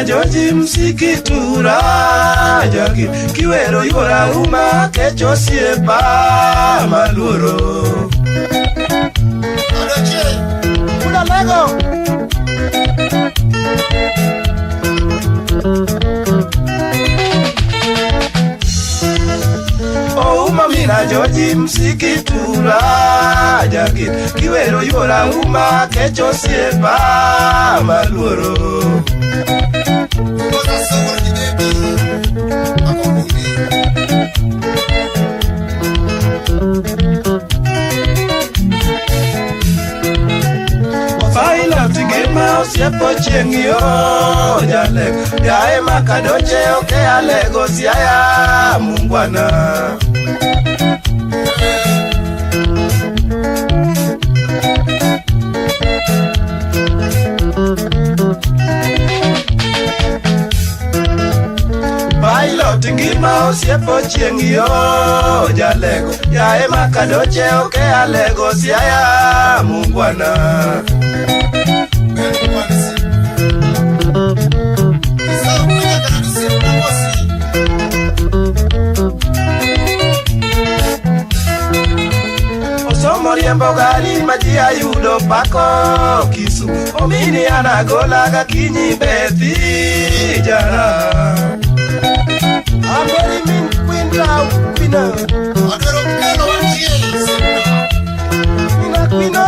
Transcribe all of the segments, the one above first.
Joji msikitura jogi kiwero yora uma kecho siepa maluoro adoche una lego Mamina Joji msikitura jogi kiwero yora uma kecho siepa maluoro Siepo chengio jale yae makadoche oke alego siaya mungwana Pilot ngima siepo chengio jalego yae makadoche oke alego siaya mungwana Moriembo gari maji ayudo pako kisu omini anagolaga kinyi bethi jara Ameri min kwinda kwina Adoro kelo wanchie Kwina kwina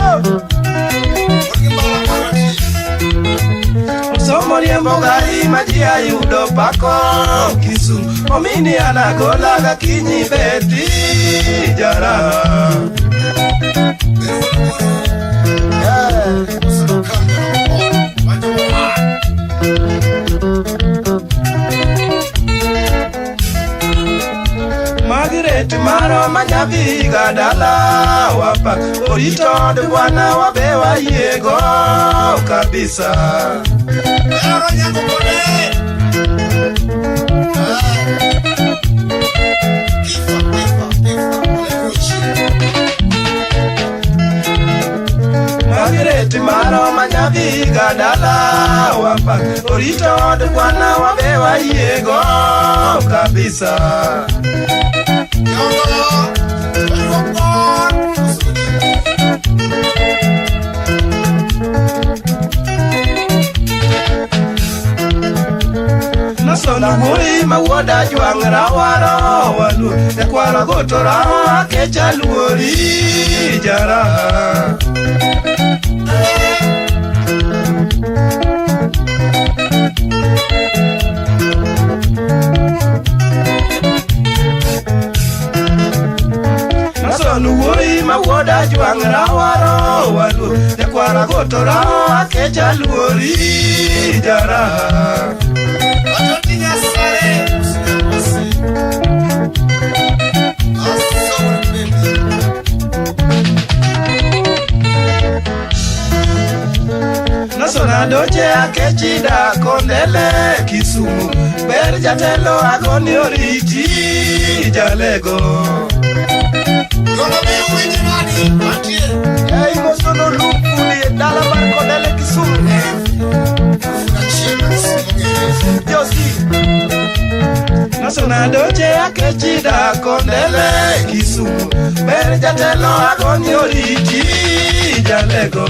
Moriembo gari maji ayudo pako kisu omini anagolaga kinyi bethi jara Margaret maro manyaviga dala wapa orito de bwana wabewa yego kabisa Margaret maro manyaviga dala wapa orito de bwana wabewa yego kabisa Nasona hui mawoda juang rawaro walu Ekwara goto rawa kecha luori jara Nasona hui mawoda juang rawaro walu Ekwara goto rawa kecha luori jara Nasona doche akechida kondele Kisumu ber jatelo agoni oriti jalego Yono me uwiti nani atie Hey mosono lumpuli dala bar kondele Kisumu Josi Nasona doche akechida kondele Kisumu ber jatelo agoni oriti jalego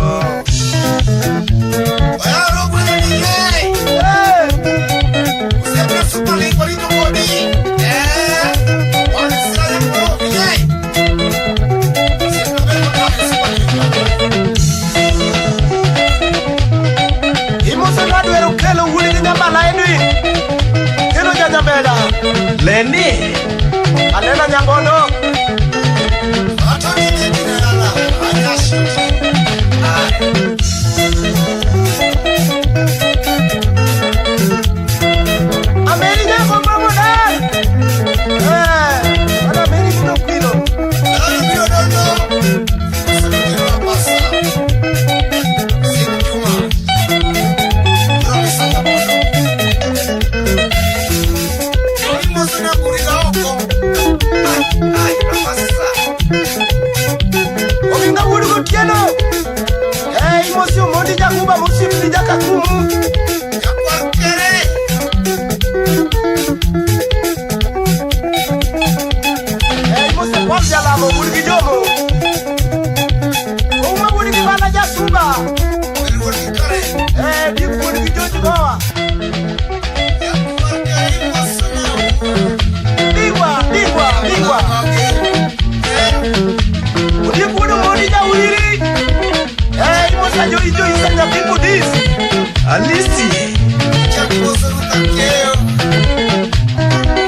Ayaro kwene ni hey Usepra super link walito kodi Wani sila mko hey Usepra beko kame super link Imosa nadwero kelo huli nyambala enui Kelo nyambeda Leni Alena nyambono Atoni nini yala Ayashi Ameri nyako mbamu dai Ana meri kino kwilo Ana meri dono Wudi jaka kum Jakwar kere Mose kwam jalamo Wudi ki jomo Uma Wudi ki bala jasuba Wilwar ki kare di Wudi ki joji goa Jakwar kere wasana Bigwa Wudi Wudi jawiri Mose jo isanya people this Alisti Jakwar utakeo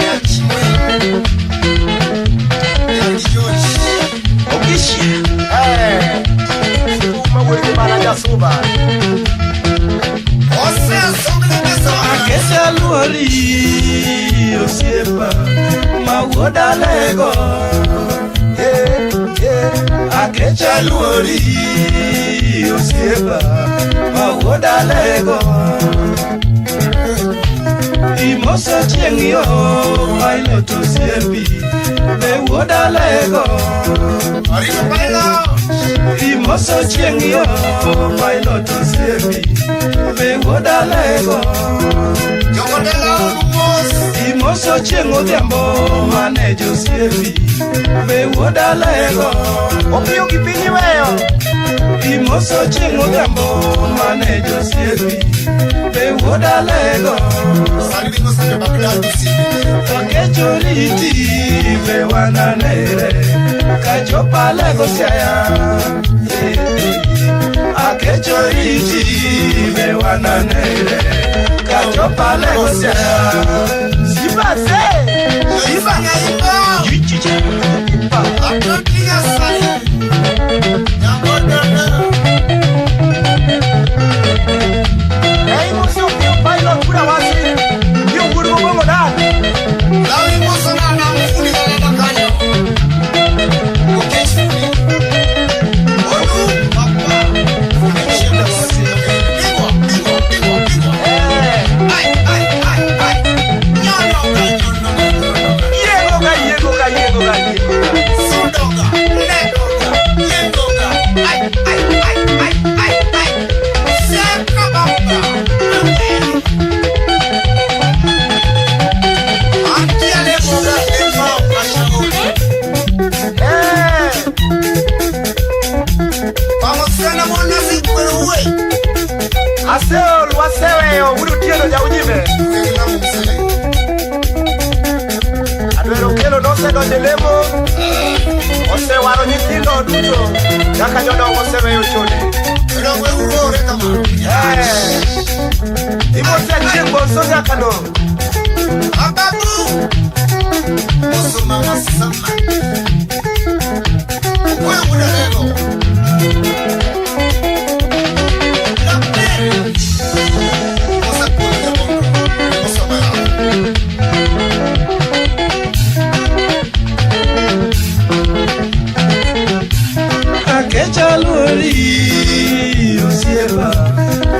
Yachime Yakijoshi Okishi Uma Wudi ki bala jasuba Ose asomile mesawana Akesha luori osiepa mawuoda lego Akecha luori osiepa mawuoda lego Imoso chieng'yo pilot osiepi mewuoda lego Ariko bailo Imoso chieng'yo pilot osiepi mewuoda lego Jomodela umos Imoso chieng' odhiambo mane josiepi mewuoda lego Opiyo ki piny weyo Imoso chieng' odhiambo mane josiepi mewuoda lego Salimi ngosane Baghdad usini Okecho riti be wananere kachopa lego siaya Akecho riti be wananere kachopa lego siaya Siba se Siba Iba Chichicha Aprokia sali Jakodana Mose opiyo pilot kuda wasi Yo Wudi mogongo dani Lawi ngosana na mfuni gala makanyo Okechuni Olu papa Funichenda wasi Bigwa Ai Nyonoga Yego Sudoga Nedoga Yendoga Ai Sekabamba Antia lemoga Lefa Mashauri Vamos sana mwana zikwewe Aseo lwaseweyo Wudi utieno jaujime Vegna mumsele Adwero kelo nosedonje lemo Osewaro nyithindo duto Kaka jodongo oseweyo chode Edowe urore kamano Imose chieng' bonso nyaka no Ababu Osuma wasama Ukwe uda lego Lakne Osa kule ya mondo Osama ya Akecha luori osiepa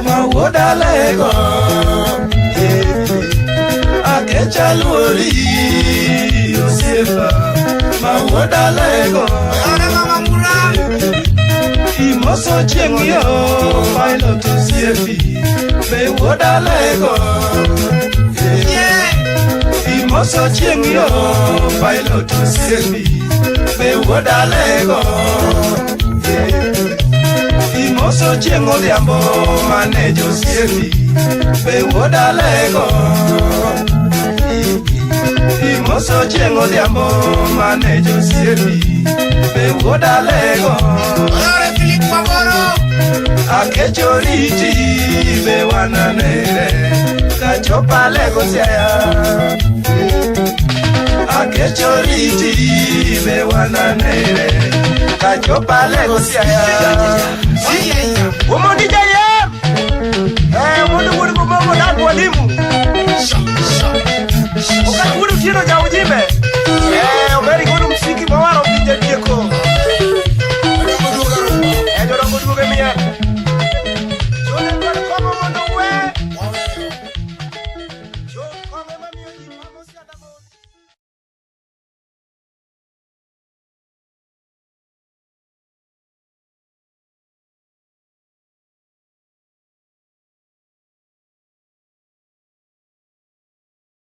mawuoda lego Akecha luori osiepa mawuoda lego Yane mama mura Imoso chieng'yo pilot osiepi mewuoda lego Yeah Imoso chieng'yo pilot osiepi mewuoda lego Imoso chieng' odhiambo mane josiepi mewuoda lego Imoso chieng' odhiambo mane josiepi mewuoda lego Oyore Philip Maboro Akecho riti be wananere kachopa lego siaya Akecho riti be wananere kachopa lego siaya Oyeya Womondi jayem Wudi mogongo dani walimu Shop Okati Wudi utieno jaujime